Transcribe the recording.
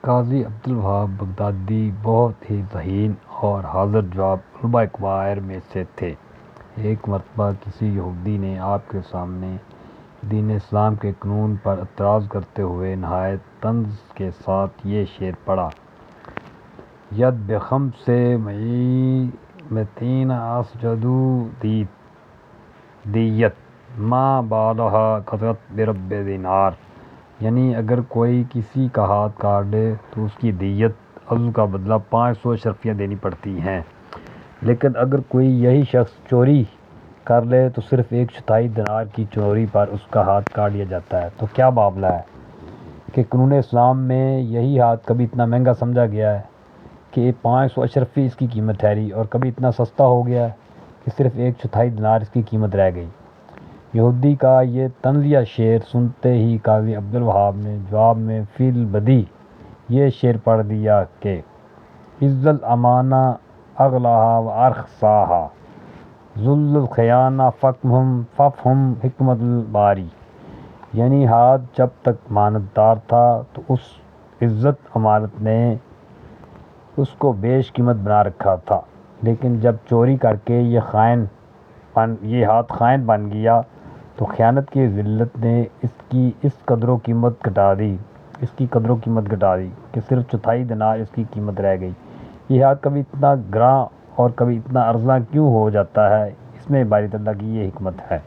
قاضی عبدالوہاب بغدادی بہت ہی ذہین اور حاضر جواب علماء کبائر میں سے تھے۔ ایک مرتبہ کسی یہودی نے آپ کے سامنے دین اسلام کے قانون پر اعتراض کرتے ہوئے نہایت طنز کے ساتھ یہ شعر پڑھا: ید بخمس معیمتین اسجد دیت ما بالھا قطعت برب دینار۔ یعنی اگر کوئی کسی کا ہاتھ کاٹ دے تو اس کی دیت عضو کا بدلہ 500 اشرفیاں دینی پڑتی ہیں، لیکن اگر کوئی یہی شخص چوری کر لے تو صرف 1/4 دینار کی چوری پر اس کا ہاتھ کاٹ دیا جاتا ہے۔ تو کیا معاملہ ہے کہ قانون اسلام میں یہی ہاتھ کبھی اتنا مہنگا سمجھا گیا کہ 500 اشرفی اس کی قیمت ٹھہری، اور کبھی اتنا سستا ہو گیا کہ صرف 1/4 دینار اس کی قیمت رہ گئی۔ یہودی کا یہ طنزیہ شعر سنتے ہی قاضی عبدالوہاب نے جواب میں فی البدیہہ یہ شعر پڑھ دیا کہ عز الامانہ اغلاھا و ارخصھا، ذل الخیانہ فافہم حکمت الباری۔ یعنی ہاتھ جب تک امانت دار تھا تو اس عزت امانت نے اس کو بیش قیمت بنا رکھا تھا، لیکن جب چوری کر کے یہ ہاتھ خائن بن گیا تو خیانت کی ذلت نے اس کی قدر و قیمت گھٹا دی کہ صرف 1/4 دینار اس کی قیمت رہ گئی۔ یہ ہاتھ کبھی اتنا گراں اور کبھی اتنا ارزاں کیوں ہو جاتا ہے؟ اس میں باری تعالیٰ کی یہ حکمت ہے۔